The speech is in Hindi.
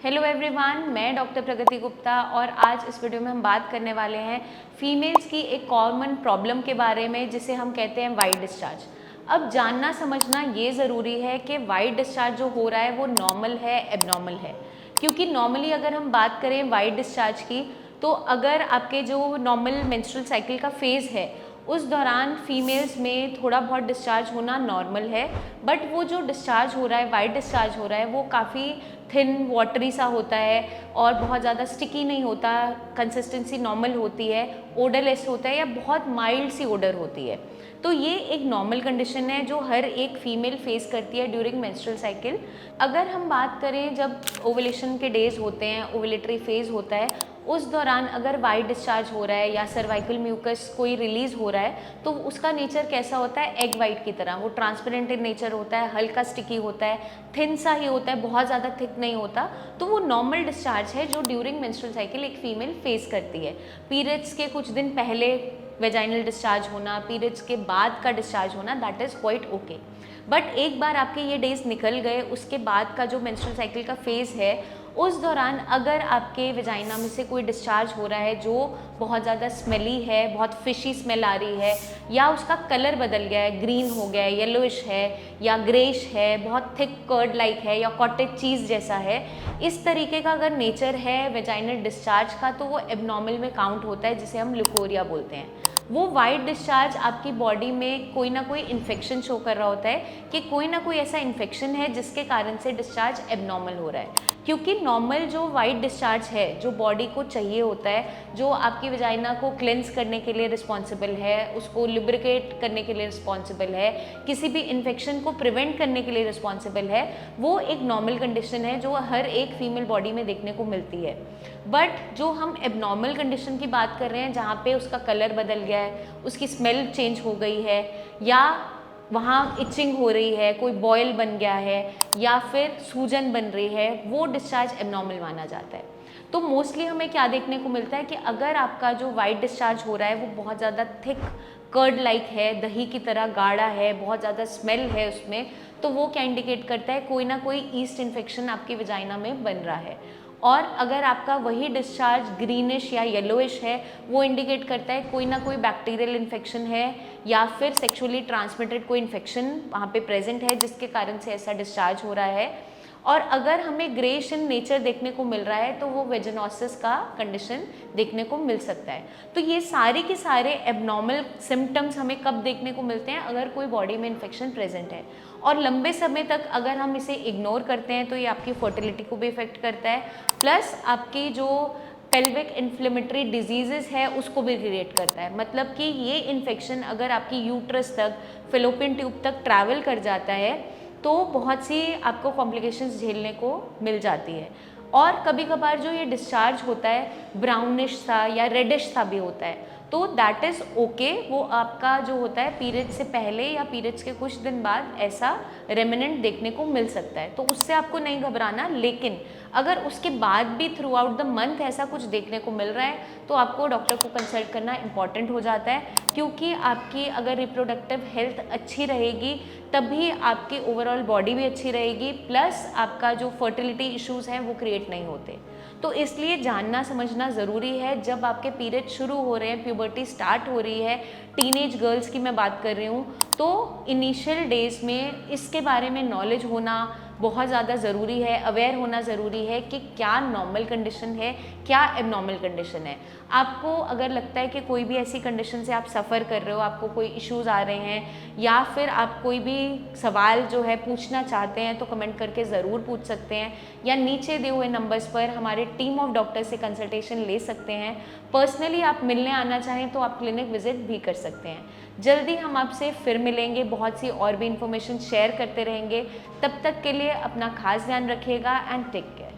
हेलो एवरीवन, मैं डॉक्टर प्रगति गुप्ता और आज इस वीडियो में हम बात करने वाले हैं फीमेल्स की एक कॉमन प्रॉब्लम के बारे में जिसे हम कहते हैं वाइट डिस्चार्ज। अब जानना समझना ये ज़रूरी है कि वाइट डिस्चार्ज जो हो रहा है वो नॉर्मल है एबनॉर्मल है, क्योंकि नॉर्मली अगर हम बात करें वाइट डिस्चार्ज की तो अगर आपके जो नॉर्मल मेंस्ट्रुअल साइकिल का फेज़ है उस दौरान फीमेल्स में थोड़ा बहुत डिस्चार्ज होना नॉर्मल है, बट वो जो डिस्चार्ज हो रहा है, वाइट डिस्चार्ज हो रहा है, वो काफ़ी थिन वाटरी सा होता है और बहुत ज़्यादा स्टिकी नहीं होता, कंसिस्टेंसी नॉर्मल होती है, ओडरलेस होता है या बहुत माइल्ड सी ओडर होती है। तो ये एक नॉर्मल कंडीशन है जो हर एक फीमेल फेस करती है ड्यूरिंग मेंस्ट्रुअल साइकिल। अगर हम बात करें जब ओवुलेशन के डेज होते हैं, ओवुलेटरी फेज़ होता है, उस दौरान अगर वाइट डिस्चार्ज हो रहा है या सर्वाइकल म्यूकस कोई रिलीज़ हो रहा है तो उसका नेचर कैसा होता है, एग वाइट की तरह। वो ट्रांसपेरेंट इन नेचर होता है, हल्का स्टिकी होता है, थिन सा ही होता है, बहुत ज़्यादा थिक नहीं होता। तो वो नॉर्मल डिस्चार्ज है जो ड्यूरिंग मेंस्ट्रुअल साइकिल एक फीमेल फेस करती है। पीरियड्स के कुछ दिन पहले वेजाइनल डिस्चार्ज होना, पीरियड्स के बाद का डिस्चार्ज होना, that is quite okay. But एक बार आपके ये डेज निकल गए, उसके बाद का जो मेंस्ट्रुअल साइकिल का फेज़ है उस दौरान अगर आपके वेजाइना में से कोई डिस्चार्ज हो रहा है जो बहुत ज़्यादा स्मेली है, बहुत फिशी स्मेल आ रही है, या उसका कलर बदल गया है, ग्रीन हो गया है, येलोइश है या ग्रेश है, बहुत थिक कर्ड लाइक है या कॉटेज चीज़ जैसा है, इस तरीके का अगर नेचर है वेजाइनल डिस्चार्ज का तो वो एबनॉर्मल में काउंट होता है, जिसे हम ल्यूकोरिया बोलते हैं। वो वाइट डिस्चार्ज आपकी बॉडी में कोई ना कोई इन्फेक्शन शो कर रहा होता है कि कोई ना कोई ऐसा इन्फेक्शन है जिसके कारण से डिस्चार्ज एबनॉर्मल हो रहा है। क्योंकि नॉर्मल जो वाइट डिस्चार्ज है जो बॉडी को चाहिए होता है, जो आपकी वजाइना को क्लेंस करने के लिए रिस्पॉन्सिबल है, उसको लिब्रिकेट करने के लिए रिस्पॉन्सिबल है, किसी भी इन्फेक्शन को प्रिवेंट करने के लिए रिस्पॉन्सिबल है, वो एक नॉर्मल कंडीशन है जो हर एक फीमेल बॉडी में देखने को मिलती है। बट जो हम एबनॉर्मल कंडीशन की बात कर रहे हैं जहाँ पे उसका कलर बदल गया है, उसकी स्मेल चेंज हो गई है, या वहाँ इचिंग हो रही है, कोई बॉयल बन गया है या फिर सूजन बन रही है, वो डिस्चार्ज एबनॉर्मल माना जाता है। तो मोस्टली हमें क्या देखने को मिलता है कि अगर आपका जो वाइट डिस्चार्ज हो रहा है वो बहुत ज़्यादा थिक कर्ड लाइक है, दही की तरह गाढ़ा है, बहुत ज़्यादा स्मेल है उसमें, तो वो क्या इंडिकेट करता है, कोई ना कोई ईस्ट इन्फेक्शन आपकी वजाइना में बन रहा है। और अगर आपका वही डिस्चार्ज ग्रीनिश या येलोइश है, वो इंडिकेट करता है कोई ना कोई बैक्टीरियल इन्फेक्शन है या फिर सेक्सुअली ट्रांसमिटेड कोई इन्फेक्शन वहाँ पे प्रेजेंट है जिसके कारण से ऐसा डिस्चार्ज हो रहा है। और अगर हमें ग्रेश इन नेचर देखने को मिल रहा है तो वो वेजिनोसिस का कंडीशन देखने को मिल सकता है। तो ये सारे के सारे एबनॉर्मल सिम्टम्स हमें कब देखने को मिलते हैं, अगर कोई बॉडी में इन्फेक्शन प्रेजेंट है। और लंबे समय तक अगर हम इसे इग्नोर करते हैं तो ये आपकी फर्टिलिटी को भी इफेक्ट करता है, प्लस आपकी जो पेल्विक इन्फ्लेमेटरी डिजीज़ेस है उसको भी क्रिएट करता है। मतलब कि ये इन्फेक्शन अगर आपकी यूट्रस तक, फेलोपियन ट्यूब तक ट्रैवल कर जाता है तो बहुत सी आपको कॉम्प्लिकेशंस झेलने को मिल जाती है। और कभी कभार जो ये डिस्चार्ज होता है ब्राउनिश सा या रेडिश सा भी होता है, तो दैट इज़ ओके। वो आपका जो होता है पीरियड से पहले या पीरियड्स के कुछ दिन बाद ऐसा रेमिनेंट देखने को मिल सकता है, तो उससे आपको नहीं घबराना। लेकिन अगर उसके बाद भी थ्रू आउट द मंथ ऐसा कुछ देखने को मिल रहा है तो आपको डॉक्टर को कंसल्ट करना इम्पॉर्टेंट हो जाता है, क्योंकि आपकी अगर रिप्रोडक्टिव हेल्थ अच्छी रहेगी तभी आपकी ओवरऑल बॉडी भी अच्छी रहेगी, प्लस आपका जो फर्टिलिटी इश्यूज़ हैं वो क्रिएट नहीं होते। तो इसलिए जानना समझना ज़रूरी है। जब आपके पीरियड शुरू हो रहे हैं, प्यूबर्टी स्टार्ट हो रही है, टीनेज गर्ल्स की मैं बात कर रही हूँ, तो इनिशियल डेज़ में इसके बारे में नॉलेज होना बहुत ज़्यादा ज़रूरी है, अवेयर होना ज़रूरी है कि क्या नॉर्मल कंडीशन है, क्या एबनॉर्मल कंडीशन है। आपको अगर लगता है कि कोई भी ऐसी कंडीशन से आप सफ़र कर रहे हो, आपको कोई इश्यूज़ आ रहे हैं या फिर आप कोई भी सवाल जो है पूछना चाहते हैं तो कमेंट करके ज़रूर पूछ सकते हैं, या नीचे दिए हुए नंबर्स पर हमारे टीम ऑफ डॉक्टर से कंसल्टेशन ले सकते हैं। पर्सनली आप मिलने आना चाहें तो आप क्लिनिक विजिट भी कर सकते हैं। जल्दी हम आपसे फिर मिलेंगे, बहुत सी और भी इंफॉर्मेशन शेयर करते रहेंगे। तब तक के लिए अपना खास ध्यान रखिएगा एंड टेक केयर।